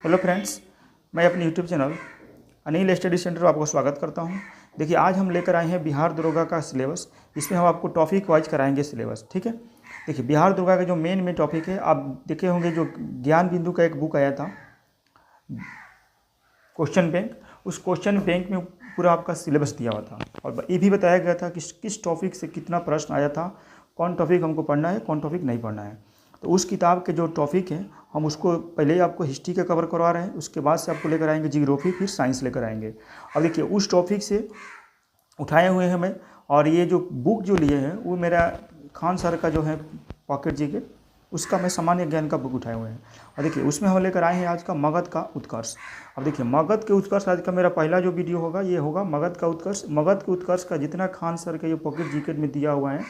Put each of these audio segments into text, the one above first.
Hello friends, मैं अपने YouTube channel Anil study centre में आपका स्वागत करता हूं। देखिए, आज हम लेकर आए हैं बिहार दरोगा का सिलेबस। इसमें हम आपको टॉपिक वाइज कराएंगे सिलेबस, ठीक है। देखिए, बिहार दरोगा का जो मेन टॉपिक है, आप देखे होंगे जो ज्ञान बिंदु का एक बुक आया था क्वेश्चन बैंक, उस क्वेश्चन बैंक में पूरा आपका सिलेबस दिया हुआ था और ये भी बताया गया था कि किस टॉपिक से कितना प्रश्न आया था, कौन टॉपिक हमको पढ़ना है, कौन टॉपिक नहीं पढ़ना है। तो उस किताब के जो टॉपिक हैं हम उसको पहले ही आपको हिस्ट्री का कवर करवा रहे हैं, उसके बाद से आपको लेकर आएंगे जियोग्राफी, फिर साइंस लेकर आएंगे। अब देखिए, उस टॉपिक से उठाए हुए हैं मैं, और ये जो बुक जो लिए हैं वो मेरा खान सर का जो है पॉकेट जीके, उसका मैं सामान्य ज्ञान का बुक उठाए हुए हैं। और देखिए, उसमें हम लेकर आए हैं आज का मगध का उत्कर्ष। अब देखिए, मगध के उत्कर्ष आज का मेरा पहला जो वीडियो होगा ये होगा मगध का उत्कर्ष। मगध के उत्कर्ष का जितना खान सर के ये पॉकेट जीके में दिया हुआ है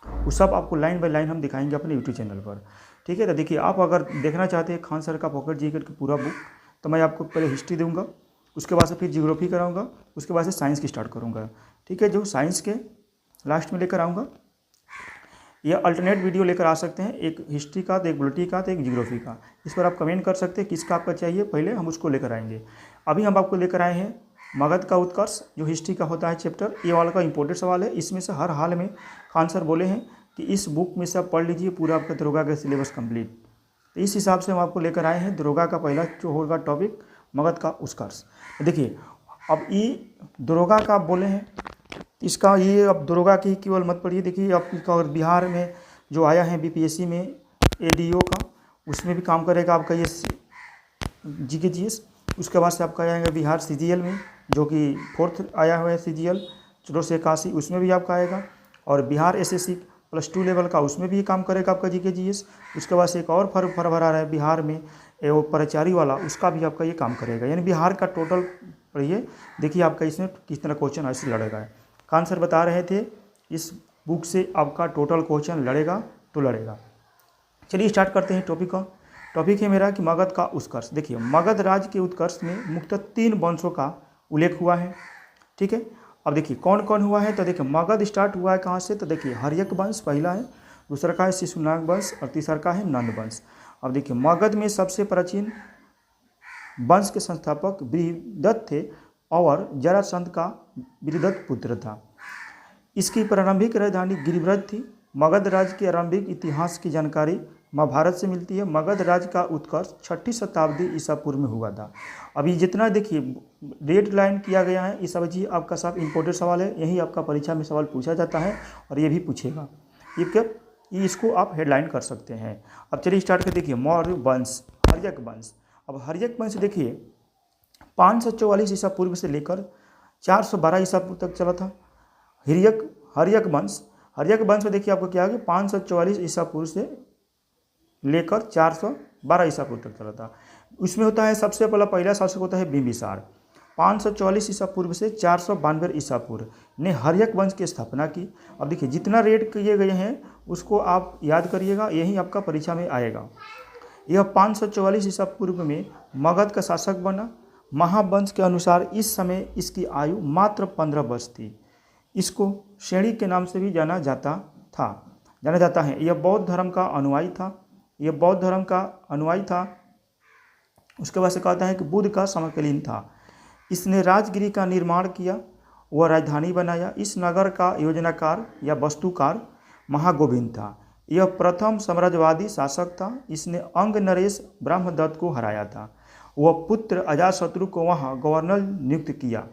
वो सब आपको लाइन बाय लाइन हम दिखाएंगे अपने यूट्यूब चैनल पर, ठीक है। तो देखिए, आप अगर देखना चाहते हैं खान सर का पॉकेट जीके का पूरा बुक, तो मैं आपको पहले हिस्ट्री दूंगा, उसके बाद से फिर जियोग्राफी कराऊंगा, उसके बाद से साइंस की स्टार्ट करूंगा, ठीक है। जो साइंस के लास्ट में लेकर आऊँगा, या अल्टरनेट वीडियो लेकर आ सकते हैं, एक हिस्ट्री का, तो एक पॉलिटी का, तो एक जियोग्राफी का। इस पर आप कमेंट कर सकते हैं किसका आपका चाहिए, पहले हम उसको लेकर आएंगे। अभी हम आपको लेकर आए हैं मगध का उत्कर्ष, जो हिस्ट्री का होता है चैप्टर। ये वाला का इंपॉर्टेंट सवाल है, इसमें से हर हाल में खान सर बोले हैं कि इस बुक में से आप पढ़ लीजिए पूरा आपका दरोगा का सिलेबस कंप्लीट। तो इस हिसाब से हम आपको लेकर आए हैं दरोगा का पहला जो होगा टॉपिक मगध का उत्कर्ष। देखिए, अब ये दरोगा का बोले हैं, इसका ये अब दरोगा की केवल मत पढ़िए। देखिए, अब अगर बिहार में जो आया है बीपीएससी में एडीओ का, उसमें भी काम करेगा आपका ये जीके जीएस। उसके बाद से आपका आएगा बिहार सीजीएल में, जो कि 4th आया हुआ है सीजीएल 1481, उसमें भी आपका आएगा। और बिहार एसएससी +2 लेवल का, उसमें भी ये काम करेगा आपका जीके जीएस। उसके बाद से एक और फॉर्म भरा रहा है बिहार में वो परिचारी वाला, उसका भी आपका ये काम करेगा। यानी बिहार का टोटल पढ़िए, देखिए आपका इसमें किस तरह क्वेश्चन ऐसे लड़ेगा है। खान सर बता रहे थे इस बुक से आपका टोटल क्वेश्चन लड़ेगा तो लड़ेगा। चलिए स्टार्ट करते हैं टॉपिक का। टॉपिक है मेरा कि मगध का उत्कर्ष। देखिए, मगध राज्य के उत्कर्ष में मुख्यतः 3 वंशों का उल्लेख हुआ है, ठीक है। अब देखिए कौन कौन हुआ है, तो देखिए मगध स्टार्ट हुआ है कहाँ से, तो देखिए हर्यक वंश पहला है, दूसरा का है शिशुनाग वंश और तीसरा का है नंद वंश। अब देखिए, मगध में सबसे प्राचीन वंश के संस्थापक बृहदत्त थे और जरासंध का बृहदत्त पुत्र था। इसकी प्रारंभिक राजधानी गिरिव्रज थी। मगध राज्य के आरंभिक इतिहास की जानकारी महाभारत से मिलती है। मगध राज्य का उत्कर्ष 6ठी शताब्दी ईसा पूर्व में हुआ था। अभी जितना देखिए रेड लाइन किया गया है, ये सब जी आपका सब इंपॉर्टेंट सवाल है, यही आपका परीक्षा में सवाल पूछा जाता है और ये भी पूछेगा। ये इसको आप हेडलाइन कर सकते हैं। अब चलिए स्टार्ट कर। देखिए, मौर्य वंश, हर्यक वंश। अब हर्यक वंश देखिए 544 ईसा पूर्व से लेकर 412 ईसा पूर्व तक चला था। हर्यक वंश में देखिए आपको क्या है, 544 ईसा पूर्व से लेकर 412 ईसा पूर्व तक चला था। उसमें होता है सबसे पहला शासक होता है बिंबिसार। 544 ईसा पूर्व से 492 ईसा पूर्व ने हर्यक वंश की स्थापना की। अब देखिए, जितना रेड किए गए हैं उसको आप याद करिएगा, यही आपका परीक्षा में आएगा। यह 544 ईसा पूर्व में मगध का शासक बना। महावंश के अनुसार इस समय इसकी आयु मात्र 15 वर्ष थी। इसको श्रेणी के नाम से भी जाना जाता है। यह बौद्ध धर्म का अनुयायी था। उसके बाद से कहता है कि बुद्ध का समकालीन था। इसने राजगिरी का निर्माण किया, वह राजधानी बनाया। इस नगर का योजनाकार या वास्तुकार महागोविंद था। यह प्रथम साम्राज्यवादी शासक था। इसने अंग नरेश ब्रह्मदत्त को हराया था। वह पुत्र अजातशत्रु को वहाँ गवर्नर नियुक्त किया।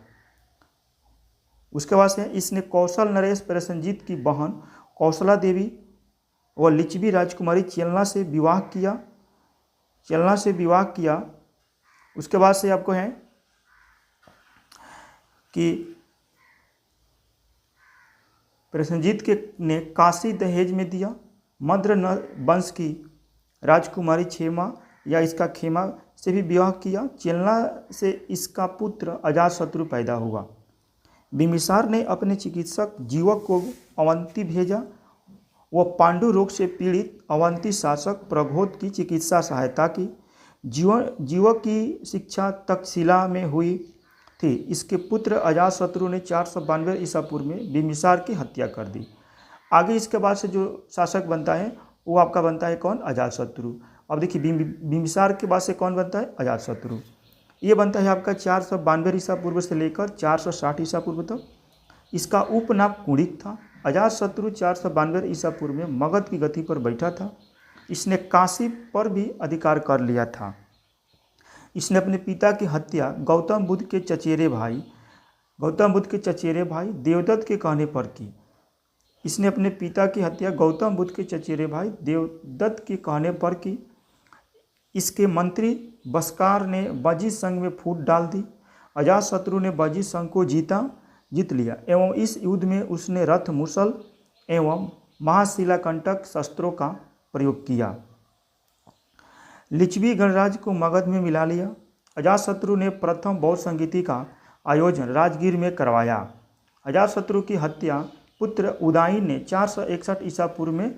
उसके बाद से इसने कौशल नरेश प्रसेनजीत की बहन कौशला देवी व लिच्छवी राजकुमारी चेलना से विवाह किया। उसके बाद से आपको है कि प्रसेनजीत ने काशी दहेज में दिया। मद्र वंश की राजकुमारी क्षेमा या इसका खेमा से भी विवाह किया। चेलना से इसका पुत्र अजातशत्रु पैदा हुआ। बिंबिसार ने अपने चिकित्सक जीवक को अवंती भेजा। वह पांडु रोग से पीड़ित अवंती शासक प्रघोत की चिकित्सा सहायता की। जीवक की शिक्षा तक्षशिला में हुई थी। इसके पुत्र अजातशत्रु ने 492 ईसा पूर्व में बिंबिसार की हत्या कर दी। आगे इसके बाद से जो शासक बनता है वो आपका बनता है कौन, अजातशत्रु। अब देखिए बिंबिसार के बाद से कौन बनता है? अजातशत्रु। ये बनता है आपका 492 ईसा पूर्व से लेकर 460 ईसा पूर्व तक। इसका उपनाम कुणिक था। अजातशत्रु 492 ईसा पूर्व में मगध की गति पर बैठा था। इसने काशी पर भी अधिकार कर लिया था। इसने अपने पिता की हत्या गौतम बुद्ध के चचेरे भाई देवदत्त के कहने पर की। इसने अपने पिता की हत्या गौतम बुद्ध के चचेरे भाई देवदत्त के कहने पर की। इसके मंत्री बस्कार ने बजी संघ में फूट डाल दी। अजातशत्रु ने बजी संघ को जीत लिया एवं इस युद्ध में उसने रथ, मुसल एवं महाशिलाकंटक शस्त्रों का प्रयोग किया। लिच्छवी गणराज्य को मगध में मिला लिया। अजातशत्रु ने प्रथम बौद्ध संगीति का आयोजन राजगीर में करवाया। अजातशत्रु की हत्या पुत्र उदयन ने 461 ईसा पूर्व में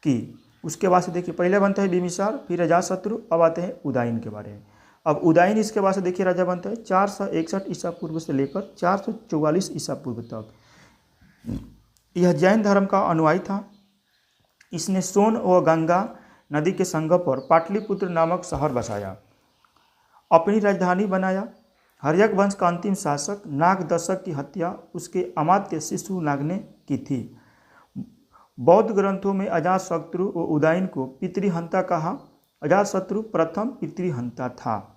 की। उसके बाद से देखिए पहले बनता है बिंबिसार, फिर अजातशत्रु, अब आते हैं उदयन के बारे में। अब उदयन इसके बाद से देखिए राजा बनता है 461 ईसा पूर्व से लेकर 444 ईसा पूर्व तक। यह जैन धर्म का अनुयायी था। इसने सोन व गंगा नदी के संगम पर पाटलिपुत्र नामक शहर बसाया, अपनी राजधानी बनाया। हर्यक वंश का अंतिम शासक नाग दशक की हत्या उसके अमात्य शिशुनाग ने की थी। बौद्ध ग्रंथों में अजातशत्रु व उदयन को पितृहंता कहा। अजातशत्रु प्रथम पितृहंता था,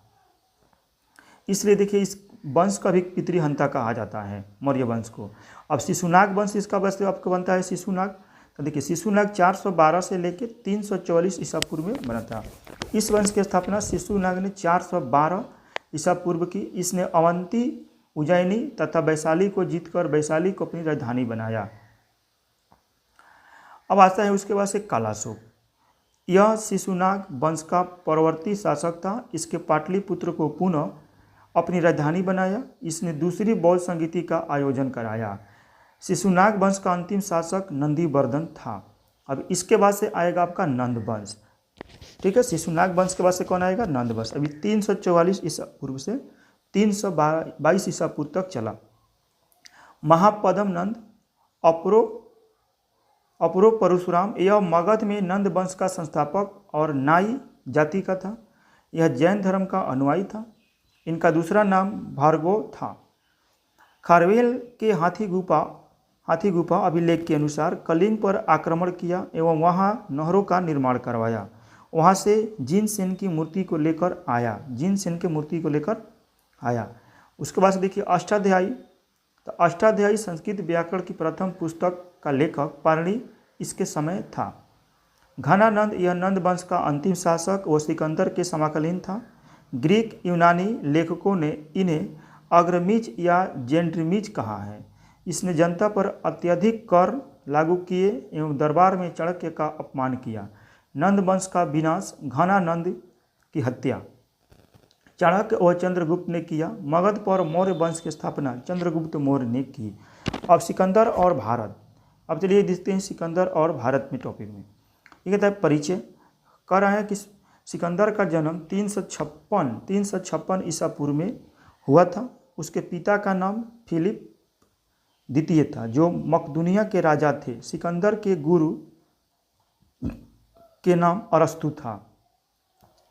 इसलिए देखिए इस वंश का भी पितृहंता कहा जाता है, मौर्य वंश को। अब शिशुनाग वंश इसका वैसे आपको बनता है शिशुनाग। तो देखिए शिशुनाग 412 से लेकर 344 ईसा पूर्व में बना था। इस वंश की स्थापना शिशुनाग ने 412 ईसा पूर्व की। इसने अवंती, उज्जैनी तथा वैशाली को जीतकर वैशाली को अपनी राजधानी बनाया। अब आता है उसके बाद से कालाशोक। यह शिशुनाग वंश का परवर्ती शासक था। इसके पाटलिपुत्र को पुनः अपनी राजधानी बनाया। इसने दूसरी बौद्ध संगीति का आयोजन कराया। शिशुनाग वंश का अंतिम शासक नंदीवर्धन था। अब इसके बाद से आएगा आपका नंद वंश। ठीक है, शिशुनाग वंश के बाद से कौन आएगा? नंद वंश। अभी 344 ईसा पूर्व से 322 ईसा पूर्व तक चला। महापद्म नंद अपरो परशुराम, यह मगध में नंद वंश का संस्थापक और नाई जाति का था। यह जैन धर्म का अनुयायी था। इनका दूसरा नाम भार्गव था। खारवेल के हाथी गुफा अभिलेख के अनुसार कलिंग पर आक्रमण किया एवं वहां नहरों का निर्माण करवाया। वहां से जिनसेन की मूर्ति को लेकर आया। उसके बाद से देखिए अष्टाध्यायी। तो अष्टाध्यायी संस्कृत व्याकरण की प्रथम पुस्तक का लेखक पाणिनि इसके समय था। घनानंद, यह नंद वंश का अंतिम शासक व सिकंदर के समकालीन था। ग्रीक यूनानी लेखकों ने इन्हें अग्रमीज या जेंट्रीमीज कहा है। इसने जनता पर अत्यधिक कर लागू किए एवं दरबार में चाणक्य का अपमान किया। नंद वंश का विनाश, घनानंद की हत्या चाणक्य व चंद्रगुप्त ने किया। मगध पर मौर्य वंश की स्थापना चंद्रगुप्त मौर्य ने की। अब सिकंदर और भारत। अब चलिए देखते हैं सिकंदर और भारत में टॉपिक में। ये कहता है परिचय कर रहा है कि सिकंदर का जन्म 356 ईसा पूर्व में हुआ था। उसके पिता का नाम फिलिप द्वितीय था, जो मकदूनिया के राजा थे। सिकंदर के गुरु के नाम अरस्तु था।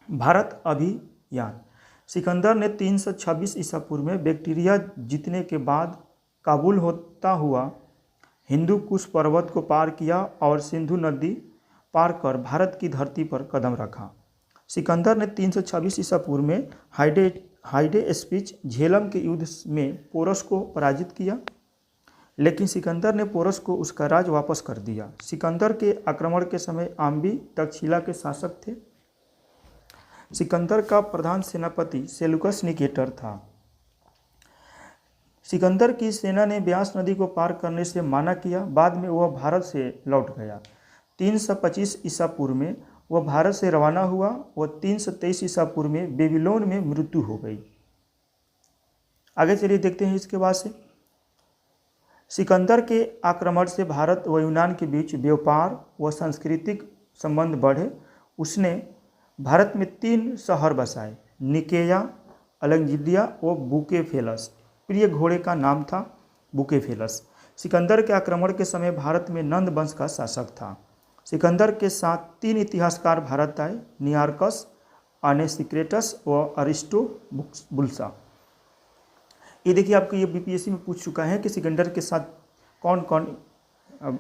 भारत अभियान। सिकंदर ने 326 ईसा पूर्व में बैक्टीरिया जीतने के बाद काबुल होता हुआ हिंदू कुश पर्वत को पार किया और सिंधु नदी पार कर भारत की धरती पर कदम रखा। सिकंदर ने 326 ईसा पूर्व में हाइडेस्पिच झेलम के युद्ध में पोरस को पराजित किया, लेकिन सिकंदर ने पोरस को उसका राज वापस कर दिया। सिकंदर के आक्रमण के समय आम्बी तक्षशिला के शासक थे। सिकंदर का प्रधान सेनापति सेलुकस निकेटर था। सिकंदर की सेना ने ब्यास नदी को पार करने से माना किया। बाद में वह भारत से लौट गया। 325 ईसा पूर्व में वह भारत से रवाना हुआ। वह 323 ईसा पूर्व में बेबीलोन में मृत्यु हो गई। आगे चलिए देखते हैं इसके बाद से। सिकंदर के आक्रमण से भारत व यूनान के बीच व्यापार व सांस्कृतिक संबंध बढ़े। उसने भारत में 3 शहर बसाए, निकेया, अलेक्जेंड्रिया व बुकेफेलस। प्रिय घोड़े का नाम था बुकेफेलस। सिकंदर के आक्रमण के समय भारत में नंद वंश का शासक था। सिकंदर के साथ 3 इतिहासकार भारत आए, नियार्कस, अनेसिक्रेटस व अरिस्टोबुल्सा। ये देखिए आपको ये बीपीएससी में पूछ चुका है कि सिकंदर के साथ कौन कौन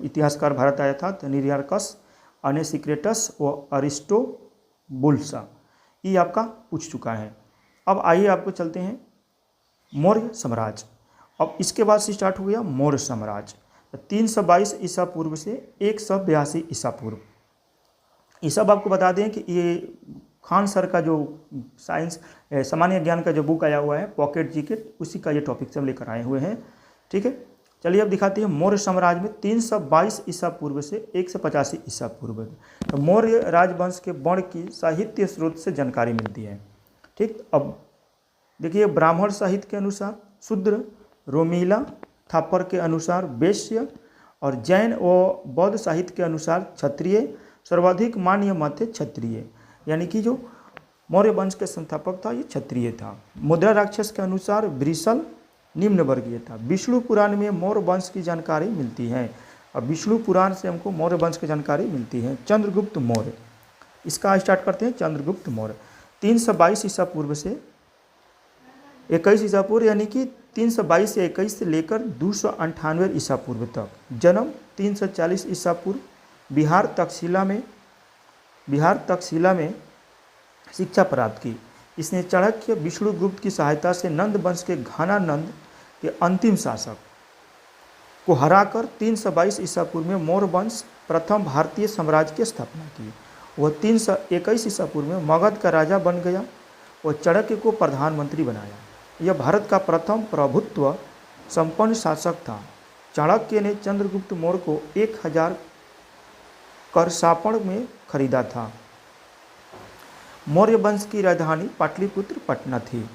इतिहासकार भारत आया था। तो नियार्कस, अनेसिक्रेटस व अरिस्टोबुल्सा, ये आपका पूछ चुका है। अब आइए आपको चलते हैं मौर्य साम्राज्य। अब इसके बाद से स्टार्ट हो गया मौर्य साम्राज्य। 322 ईसा पूर्व से 182 ईसा पूर्व। ये सब आपको बता दें कि ये खान सर का जो साइंस सामान्य ज्ञान का जो बुक आया हुआ है पॉकेट जीके, उसी का ये टॉपिक सब लेकर आए हुए हैं। ठीक है, चलिए अब दिखाते हैं मौर्य साम्राज्य में 322 ईसा पूर्व से 185 ईसा पूर्व। तो मौर्य राजवंश के वर्ण की साहित्य स्रोत से जानकारी मिलती है। ठीक, अब देखिए ब्राह्मण साहित्य के अनुसार शूद्र, रोमिला थापर के अनुसार वैश्य और जैन व बौद्ध साहित्य के अनुसार क्षत्रिय, सर्वाधिक मान्य मत है क्षत्रिय, यानी कि जो मौर्य वंश के संस्थापक था ये क्षत्रिय था। मुद्रा राक्षस के अनुसार वृषल निम्न वर्गीय था। विष्णु पुराण में मौर्य वंश की जानकारी मिलती है और विष्णु पुराण से हमको मौर्य वंश की जानकारी मिलती है। चंद्रगुप्त मौर्य, इसका स्टार्ट करते हैं। चंद्रगुप्त मौर्य 322 ईसा पूर्व से 21 ईसा पूर्व, यानी कि 322 से 21 से लेकर 298 ईसा पूर्व तक। जन्म 340 ईसा पूर्व, बिहार तक्षशिला में शिक्षा प्राप्त की। इसने चाणक्य विष्णुगुप्त की सहायता से नंद वंश के घानानंद के अंतिम शासक को हराकर 322 ईसा पूर्व में मौर्य वंश प्रथम भारतीय साम्राज्य की स्थापना की। वह 321 ईसा पूर्व में मगध का राजा बन गया और चाणक्य को प्रधानमंत्री बनाया। यह भारत का प्रथम प्रभुत्व संपन्न शासक था। चाणक्य ने चंद्रगुप्त मौर्य को 1000 करसापण में खरीदा था। मौर्य वंश की राजधानी पाटलिपुत्र पटना थी।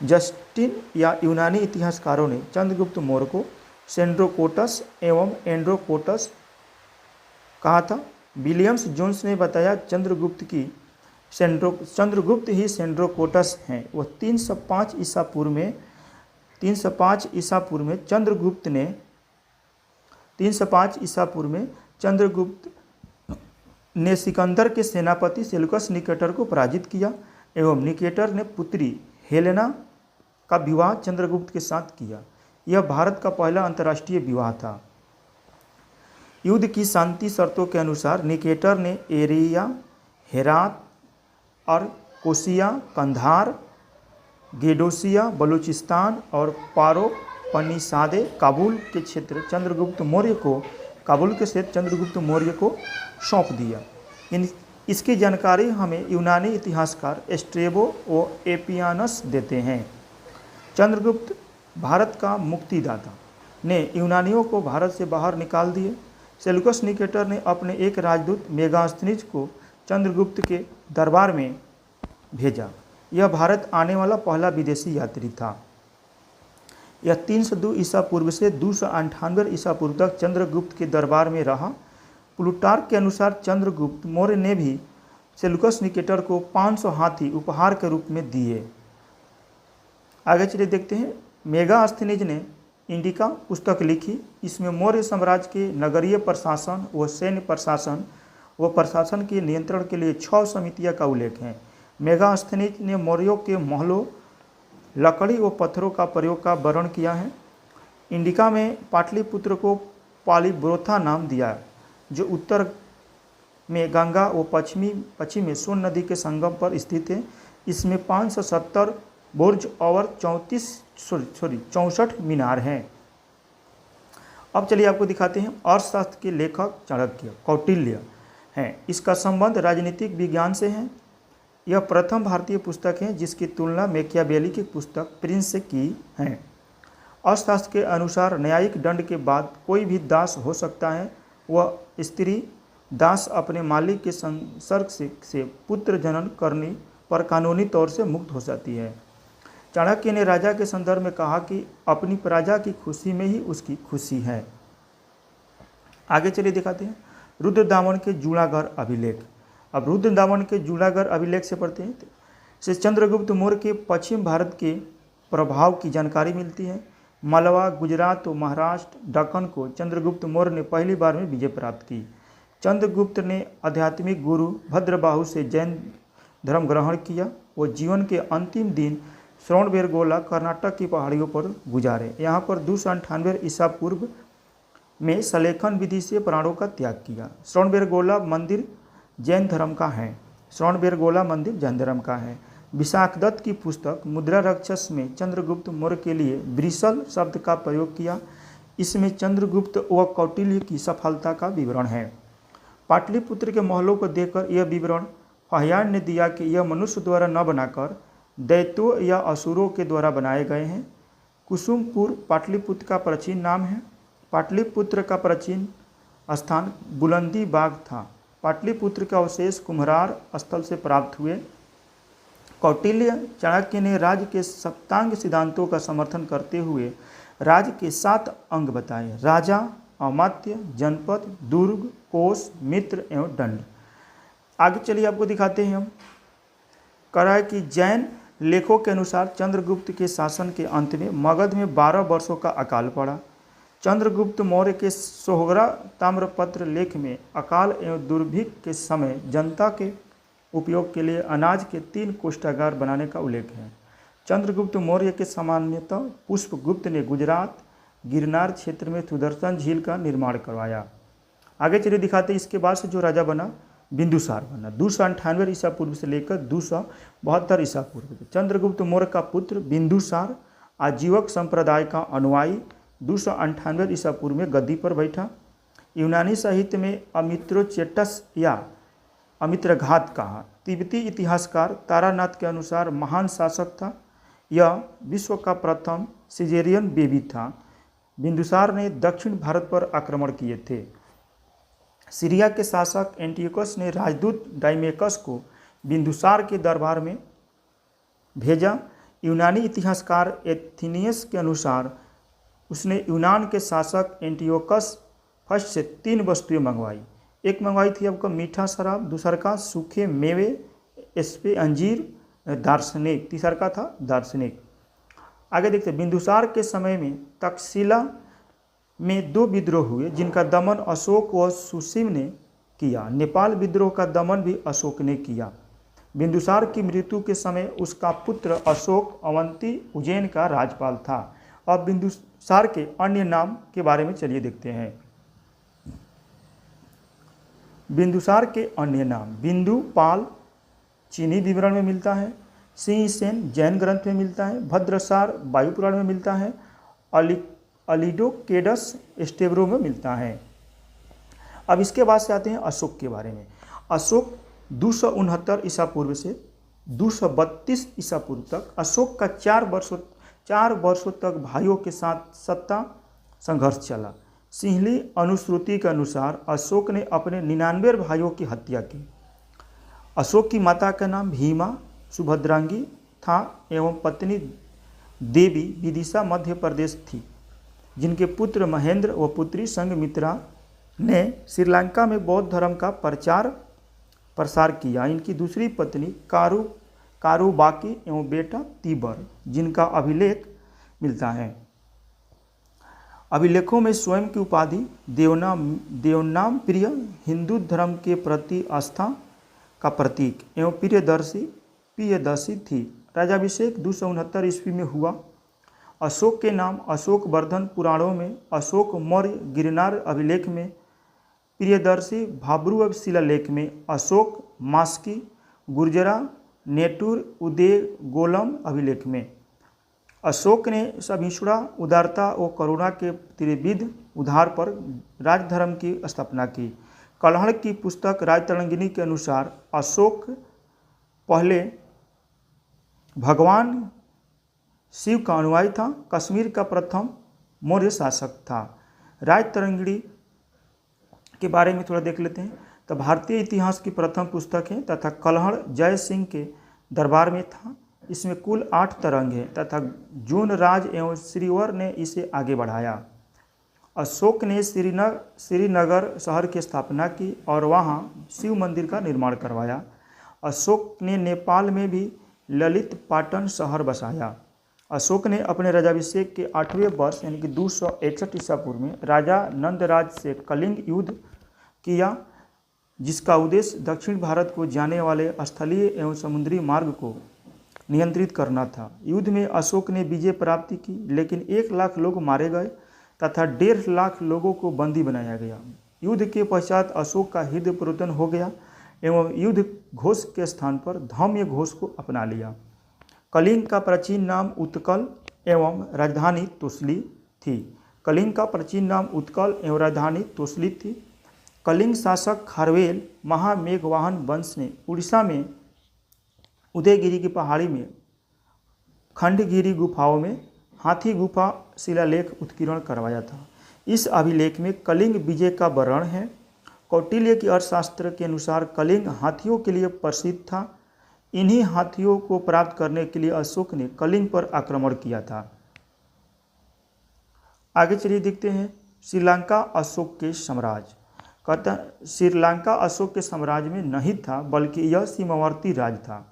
जस्टिन या यूनानी इतिहासकारों ने चंद्रगुप्त मौर्य को सेंड्रोकोटस एवं एंड्रोकोटस कहा था। विलियम्स जोन्स ने बताया चंद्रगुप्त ही सेंड्रोकोटस हैं। वह 305 ईसा पूर्व में चंद्रगुप्त ने सिकंदर के सेनापति सेल्यूकस निकेटर को पराजित किया एवं निकेटर ने पुत्री हेलेना का विवाह चंद्रगुप्त के साथ किया। यह भारत का पहला अंतर्राष्ट्रीय विवाह था। युद्ध की शांति शर्तों के अनुसार निकेटर ने एरिया, हेरात और कोसिया, कंधार, गेडोसिया, बलूचिस्तान और पारोपनिसादे काबुल के क्षेत्र चंद्रगुप्त मौर्य को सौंप दिया। इसकी जानकारी हमें यूनानी इतिहासकार स्ट्रेबो व एपियानस देते हैं। चंद्रगुप्त भारत का मुक्तिदाता ने यूनानियों को भारत से बाहर निकाल दिए। सेल्यूकस निकेटर ने अपने एक राजदूत मेगास्थनीज को चंद्रगुप्त के दरबार में भेजा। यह भारत आने वाला पहला विदेशी यात्री था। यह 302 ईसा पूर्व से 298 ईसा पूर्व तक चंद्रगुप्त के दरबार में रहा। प्लूटार्क के अनुसार चंद्रगुप्त मौर्य ने भी सेल्यूकस निकेटर को 500 हाथी उपहार के रूप में दिए। आगे चलिए देखते हैं। मेगास्थनीज ने इंडिका पुस्तक लिखी। इसमें मौर्य साम्राज्य के नगरीय प्रशासन व सैन्य प्रशासन व प्रशासन के नियंत्रण के लिए 6 समितियां का उल्लेख है। मेगास्थनीज ने मौर्यों के महलों, लकड़ी व पत्थरों का प्रयोग का वर्णन किया है। इंडिका में पाटलिपुत्र को पालिब्रोथा नाम दिया, जो उत्तर में गंगा व पश्चिम में सोन नदी के संगम पर स्थित है। इसमें 570 बुर्ज और 64 मीनार हैं। अब चलिए आपको दिखाते हैं। अर्थशास्त्र के लेखक चाणक्य कौटिल्य हैं। इसका संबंध राजनीतिक विज्ञान से है। यह प्रथम भारतीय पुस्तक है जिसकी तुलना मैकियावेली की पुस्तक प्रिंस से की है। अर्थशास्त्र के अनुसार न्यायिक दंड के बाद कोई भी दास हो सकता है। वह स्त्री दास अपने मालिक के संसर्ग से पुत्र जनन करने पर कानूनी तौर से मुक्त हो जाती है। चाणक्य ने राजा के संदर्भ में कहा कि अपनी प्रजा की खुशी में ही उसकी खुशी है। आगे चलिए दिखाते हैं। रुद्रदामन के जूनागढ़ अभिलेख। अब रुद्रदामन के जूनागढ़ अभिलेख से पढ़ते हैं। से चंद्रगुप्त मौर्य के पश्चिम भारत के प्रभाव की जानकारी मिलती है। मालवा, गुजरात और महाराष्ट्र, दक्कन को चंद्रगुप्त मौर्य ने पहली बार में विजय प्राप्त की। चंद्रगुप्त ने आध्यात्मिक गुरु भद्रबाहु से जैन धर्म ग्रहण किया। वो जीवन के अंतिम दिन श्रवणबेलगोला कर्नाटक की पहाड़ियों पर गुजारे। यहाँ पर 298 ईसा पूर्व में सलेखन विधि से प्राणों का त्याग किया। श्रवणबेलगोला मंदिर जैन धर्म का है। श्रवणबेलगोला मंदिर जैन धर्म का है। विशाखदत्त की पुस्तक मुद्रा राक्षस में चंद्रगुप्त मौर्य के लिए ब्रिसल शब्द का प्रयोग किया। इसमें चंद्रगुप्त व कौटिल्य की सफलता का विवरण है। पाटलिपुत्र के महलों को देखकर यह विवरण फाहियान ने दिया कि यह मनुष्य द्वारा न बनाकर दैत्यों या असुरों के द्वारा बनाए गए हैं। कुसुमपुर पाटलिपुत्र का प्राचीन नाम है। पाटलिपुत्र का प्राचीन स्थान बुलंदी बाग था। पाटलिपुत्र के अवशेष कुम्हरार स्थल से प्राप्त हुए। कौटिल्य चाणक्य ने राज्य के सप्तांग सिद्धांतों का समर्थन करते हुए राज्य के 7 अंग बताए: राजा, अमात्य, जनपद, दुर्ग, कोष, मित्र एवं दंड। आगे चलिए आपको दिखाते हैं। हम कह रहा है कि जैन लेखों के अनुसार चंद्रगुप्त के शासन के अंत में मगध में 12 वर्षों का अकाल पड़ा। चंद्रगुप्त मौर्य के सोहरा ताम्रपत्र लेख में अकाल एवं दुर्भिक्ष के समय जनता के उपयोग के लिए अनाज के 3 कोष्ठागार बनाने का उल्लेख है। चंद्रगुप्त मौर्य के सामान्यतः पुष्पगुप्त ने गुजरात गिरनार क्षेत्र में सुदर्शन झील का निर्माण करवाया। आगे चलिए दिखाते हैं। इसके बाद से जो राजा बना बिंदुसार बना। 298 ईसा पूर्व से लेकर 272 ईसा पूर्व। चंद्रगुप्त मौर्य का पुत्र बिंदुसार आजीवक संप्रदाय का अनुयायी 298 ईसा पूर्व में गद्दी पर बैठा। यूनानी साहित्य में अमित्रोचेटस या अमित्रघात कहा। तिब्बती इतिहासकार तारानाथ के अनुसार महान शासक था। यह विश्व का प्रथम सिजेरियन बेबी था। बिंदुसार ने दक्षिण भारत पर आक्रमण किए थे। सीरिया के शासक एंटियोकस ने राजदूत डाइमेकस को बिंदुसार के दरबार में भेजा। यूनानी इतिहासकार एथिनियस के अनुसार उसने यूनान के शासक एंटियोकस फर्स्ट से 3 वस्तुएं मंगवाई। एक मंगवाई थी आपका मीठा शराब, दूसरा का सूखे मेवे, एस्पे अंजीर, दार्शनिक, तीसरा का था दार्शनिक। आगे देखते हैं। बिंदुसार के समय में तक्षशिला में 2 विद्रोह हुए जिनका दमन अशोक व सुसीम ने किया। नेपाल विद्रोह का दमन भी अशोक ने किया। बिंदुसार की मृत्यु के समय उसका पुत्र अशोक अवंती उज्जैन का राज्यपाल था। अब बिंदुसार के अन्य नाम के बारे में चलिए देखते हैं। बिंदुसार के अन्य नाम: बिंदुपाल चीनी विवरण में मिलता है, सिंहसेन जैन ग्रंथ में मिलता है, भद्रसार वायु पुराण में मिलता है, अलिडोकेडस स्टेबरो में मिलता है। अब इसके बाद से आते हैं अशोक के बारे में। अशोक 269 ईसा पूर्व से 232 ईसा पूर्व तक अशोक का 4 वर्षों तक भाइयों के साथ सत्ता संघर्ष चला। सिंहली अनुश्रुति के अनुसार अशोक ने अपने 99 भाइयों की हत्या की। अशोक की माता का नाम भीमा सुभद्रांगी था एवं पत्नी देवी विदिशा मध्य प्रदेश थी, जिनके पुत्र महेंद्र व पुत्री संघमित्रा ने श्रीलंका में बौद्ध धर्म का प्रचार प्रसार किया। इनकी दूसरी पत्नी कारुबाकी एवं बेटा तीबर, जिनका अभिलेख मिलता है। अभिलेखों में स्वयं की उपाधि देवनाम प्रिय, हिंदू धर्म के प्रति आस्था का प्रतीक एवं प्रियदर्शी थी। राजाभिषेक 269 ईस्वी में हुआ। अशोक के नाम अशोक वर्धन पुराणों में, अशोक मौर्य गिरनार अभिलेख में, प्रियदर्शी भाब्रू शिलालेख में, अशोक मास्की गुर्जरा नेटूर उदयगोलम अभिलेख में। अशोक ने सहिष्णुता, उदारता और करुणा के त्रिविध उधार पर राजधर्म की स्थापना की। कलहड़ की पुस्तक राजतरंगिनी के अनुसार अशोक पहले भगवान शिव का अनुयायी था। कश्मीर का प्रथम मौर्य शासक था। राजतरंगिणी के बारे में थोड़ा देख लेते हैं। तो भारतीय इतिहास की प्रथम पुस्तक है तथा कलहड़ जय सिंह के दरबार में था। इसमें कुल 8 तरंग हैं तथा जून राज एवं श्रीवर ने इसे आगे बढ़ाया। अशोक ने श्रीनगर शहर की स्थापना की और वहां शिव मंदिर का निर्माण करवाया। अशोक ने नेपाल में भी ललित पाटन शहर बसाया। अशोक ने अपने राजाभिषेक के 8वें वर्ष यानी कि 261 ईसा पूर्व में राजा नंदराज से कलिंग युद्ध किया। जिसका उद्देश्य दक्षिण भारत को जाने वाले स्थलीय एवं समुद्री मार्ग को नियंत्रित करना था। युद्ध में अशोक ने विजय प्राप्त की, लेकिन 1 लाख लोग मारे गए तथा 1.5 लाख लोगों को बंदी बनाया गया। युद्ध के पश्चात अशोक का हृदय परिवर्तन हो गया एवं युद्ध घोष के स्थान पर धम्य घोष को अपना लिया। कलिंग का प्राचीन नाम उत्कल एवं राजधानी तोसली थी। कलिंग का प्राचीन नाम उत्कल एवं राजधानी तोसली थी। कलिंग शासक खारवेल महामेघवाहन वंश ने उड़ीसा में उदयगिरी की पहाड़ी में खंडगिरी गुफाओं में हाथी गुफा शिलालेख उत्कीर्ण करवाया था। इस अभिलेख में कलिंग विजय का वर्णन है। कौटिल्य के अर्थशास्त्र के अनुसार कलिंग हाथियों के लिए प्रसिद्ध था। इन्हीं हाथियों को प्राप्त करने के लिए अशोक ने कलिंग पर आक्रमण किया था। आगे चलिए देखते हैं श्रीलंका अशोक के साम्राज्य। कहता है श्रीलंका अशोक के साम्राज्य में नहीं था, बल्कि यह सीमावर्ती राज्य था।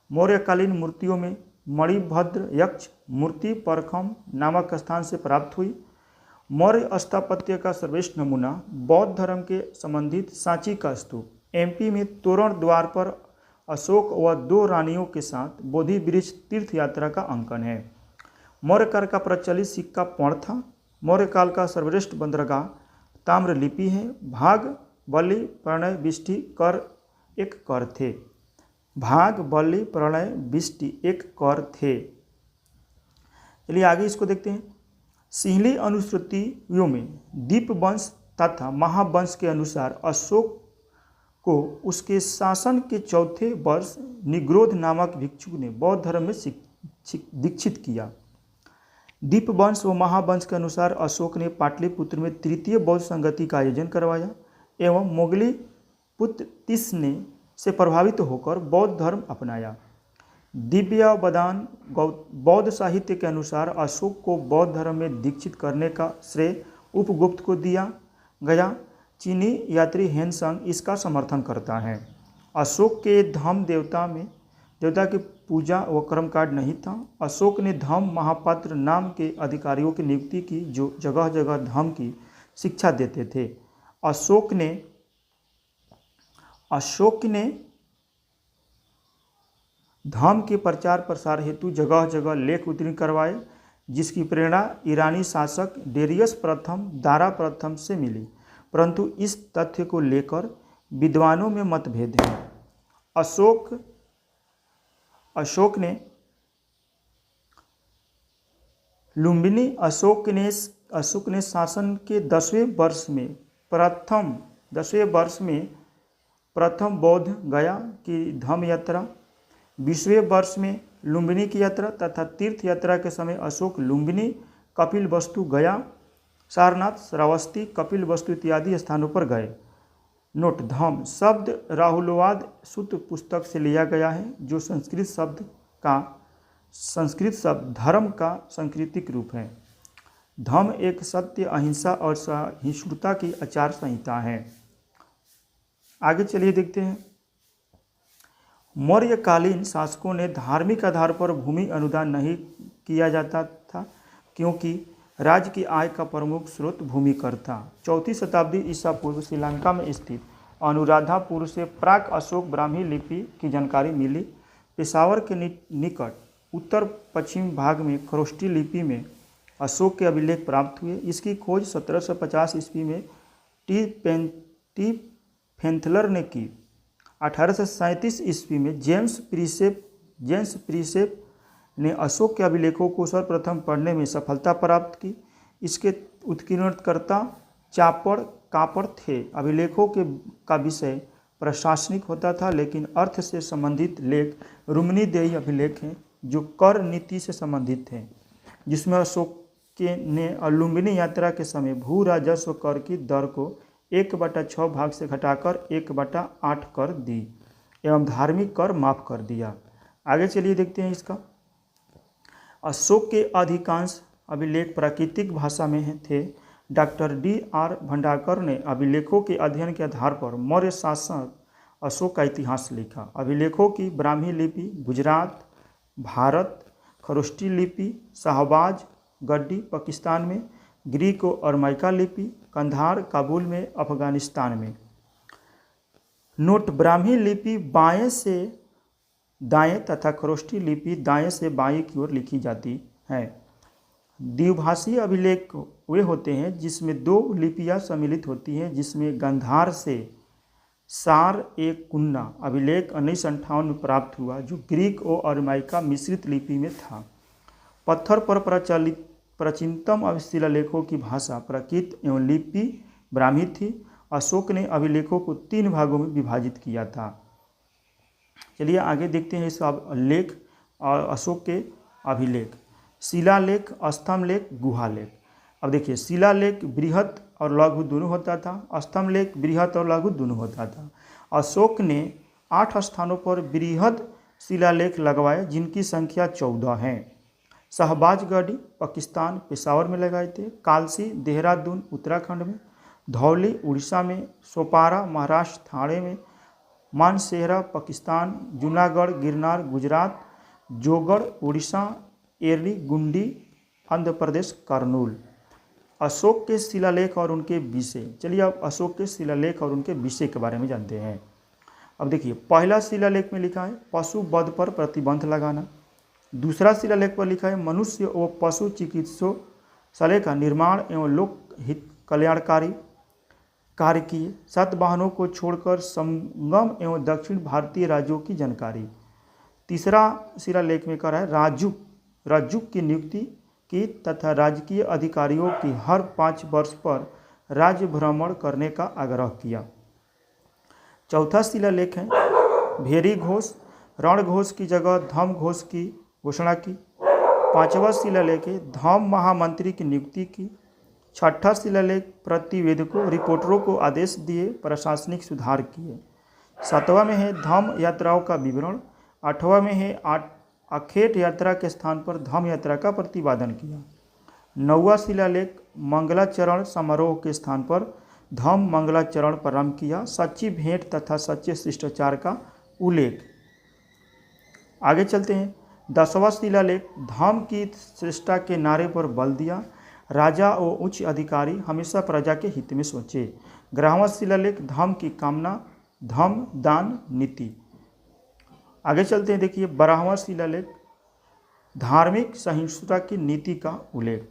मौर्यकालीन मूर्तियों में मणिभद्र यक्ष मूर्ति परखम नामक स्थान से प्राप्त हुई। मौर्य स्थापत्य का सर्वश्रेष्ठ नमूना बौद्ध धर्म के संबंधित सांची का स्तूप। एमपी में तोरण द्वार पर अशोक व 2 रानियों के साथ बोधि वृक्ष तीर्थ यात्रा का अंकन है। मौर्यकाल का प्रचलित सिक्का पौड़ था। मौर्यकाल का सर्वश्रेष्ठ बंदरगाह ताम्र लिपि है। भाग बलि प्रणय बिष्टि कर एक कर थे। भाग बलि प्रणय बिष्टि एक कर थे। चलिए आगे इसको देखते हैं। सिंहली अनुश्रुतियों में दीपवंश तथा महावंश के अनुसार अशोक को उसके शासन के 4थे वर्ष निग्रोध नामक भिक्षु ने बौद्ध धर्म में दीक्षित किया। दीपवंश व महावंश के अनुसार अशोक ने पाटलिपुत्र में 3य बौद्ध संगति का आयोजन करवाया एवं मोगली पुत्र तिस्ने से प्रभावित होकर बौद्ध धर्म अपनाया। दिव्यावदान बौद्ध साहित्य के अनुसार अशोक को बौद्ध धर्म में दीक्षित करने का श्रेय उपगुप्त को दिया गया। चीनी यात्री हेनसंग इसका समर्थन करता है। अशोक के धम्म देवता की पूजा व कर्मकांड नहीं था। अशोक ने धम्म महापात्र नाम के अधिकारियों की नियुक्ति की, जो जगह जगह धम्म की शिक्षा देते थे। अशोक ने धम्म के प्रचार प्रसार हेतु जगह जगह लेख उत्तीर्ण करवाए, जिसकी प्रेरणा ईरानी शासक डेरियस प्रथम दारा प्रथम से मिली, परंतु इस तथ्य को लेकर विद्वानों में मतभेद है। अशोक ने शासन के 10वें वर्ष में प्रथम बौद्ध गया की धम्म यात्रा, 20वें वर्ष में लुम्बिनी की यात्रा तथा तीर्थ यात्रा के समय अशोक लुम्बिनी, कपिलवस्तु गया, सारनाथ, श्रावस्ती, कपिलवस्तु इत्यादि स्थानों पर गए। नोट: धम्म शब्द राहुलवाद सूत्र पुस्तक से लिया गया है, जो संस्कृत शब्द धर्म का सांकेतिक रूप है। धम्म एक सत्य, अहिंसा और सहिष्णुता की आचार संहिता है। आगे चलिए देखते हैं। मौर्यकालीन शासकों ने धार्मिक आधार पर भूमि अनुदान नहीं किया जाता था, क्योंकि राज्य की आय का प्रमुख स्रोत भूमि कर था। 4वीं शताब्दी ईसा पूर्व श्रीलंका में स्थित अनुराधापुर से प्राक अशोक ब्राह्मी लिपि की जानकारी मिली। पेशावर के निकट उत्तर पश्चिम भाग में खरोष्टी लिपि में अशोक के अभिलेख प्राप्त हुए। इसकी खोज 1750 ईस्वी में टी फेंथलर ने की। 1837 ईस्वी में जेम्स प्रीसेप ने अशोक के अभिलेखों को सर्वप्रथम पढ़ने में सफलता प्राप्त की। इसके उत्कीर्णकर्ता कापड़ थे। अभिलेखों का विषय प्रशासनिक होता था, लेकिन अर्थ से संबंधित लेख रुमनीदेयी अभिलेख हैं, जो कर नीति से संबंधित थे, जिसमें अशोक ने लुम्बिनी यात्रा के समय भू राजस्व कर की दर को 1/6 भाग से घटाकर 1/8 कर दी एवं धार्मिक कर माफ कर दिया। आगे चलिए देखते हैं इसका। अशोक के अधिकांश अभिलेख प्राकृतिक भाषा में थे। Doctor D.R. भंडारकर ने अभिलेखों के अध्ययन के आधार पर मौर्य शासक अशोक का इतिहास लिखा। अभिलेखों की ब्राह्मी लिपि गुजरात, भारत, खरोष्टी लिपि शाहबाज गड्डी पाकिस्तान में, ग्रीक और अरमाइका लिपि कंधार काबुल में अफगानिस्तान में। नोट: ब्राह्मी लिपि बाएं से दाएं तथा खरोष्ठी लिपि दाएं से बाएं की ओर लिखी जाती है। द्विभाषी अभिलेख वे होते हैं जिसमें दो लिपियां सम्मिलित होती हैं, जिसमें गांधार से सार ए कुन्ना अभिलेख 1958 में प्राप्त हुआ, जो ग्रीक और अरामाइका मिश्रित लिपि में था। पत्थर पर प्रचलित प्राचीनतम शिलालेखों की भाषा प्राकृत एवं लिपि ब्राह्मी थी। अशोक ने अभिलेखों को 3 भागों में विभाजित किया था। चलिए आगे देखते हैं इस लेख और अशोक के अभिलेख। शिलालेख, स्तंभलेख, गुहालेख। अब देखिए, शिलालेख बृहत और लघु दोनों होता था, स्तंभलेख बृहत और लघु दोनों होता था। अशोक ने 8 स्थानों पर बृहद शिलालेख लगवाए, जिनकी संख्या 14 है। शहबाजगढ़ी पाकिस्तान पेशावर में लगाए थे, कालसी देहरादून उत्तराखंड में, धौली उड़ीसा में, सोपारा महाराष्ट्र ठाणे में, मानसेहरा पाकिस्तान, जूनागढ़ गिरनार गुजरात, जोगढ़ उड़ीसा, एरली गुंडी आंध्र प्रदेश, करनूल। अशोक के शिलालेख और उनके विषय। चलिए अब अशोक के शिलालेख और उनके विषय के बारे में जानते हैं। अब देखिए, पहला शिलालेख में लिखा है पशु वध पर प्रतिबंध लगाना। दूसरा शिलालेख पर लिखा है मनुष्य व पशु चिकित्सालय का निर्माण एवं लोक हित कल्याणकारी कार्य किए। सातवाहनों को छोड़कर संगम एवं दक्षिण भारतीय राज्यों की जानकारी। तीसरा शिलालेख में करा है राजुक की नियुक्ति की तथा राजकीय अधिकारियों की हर 5 वर्ष पर राज्य भ्रमण करने का आग्रह किया। चौथा शिलालेख है भेरी घोष, रण घोष की जगह धम घोष की घोषणा की। 5वां शिलालेख है धम महामंत्री की नियुक्ति की। 6ठा शिलालेख प्रतिवेदकों रिपोर्टरों को आदेश दिए, प्रशासनिक सुधार किए। 7वां में है धम यात्राओं का विवरण। 8वां में है अखेट यात्रा के स्थान पर धम यात्रा का प्रतिपादन किया। 9वां शिलालेख मंगलाचरण समारोह के स्थान पर धम मंगलाचरण प्रारंभ किया। सच्ची भेंट तथा सच्चे शिष्टाचार का उल्लेख। आगे चलते हैं। 10वां शिलालेख धम की श्रेष्ठता के नारे पर बल दिया। राजा और उच्च अधिकारी हमेशा प्रजा के हित में सोचे। 11वां शिलालेख धम की कामना, धम दान नीति। आगे चलते हैं। देखिए 12वां शिलालेख धार्मिक सहिष्णुता की नीति का उल्लेख।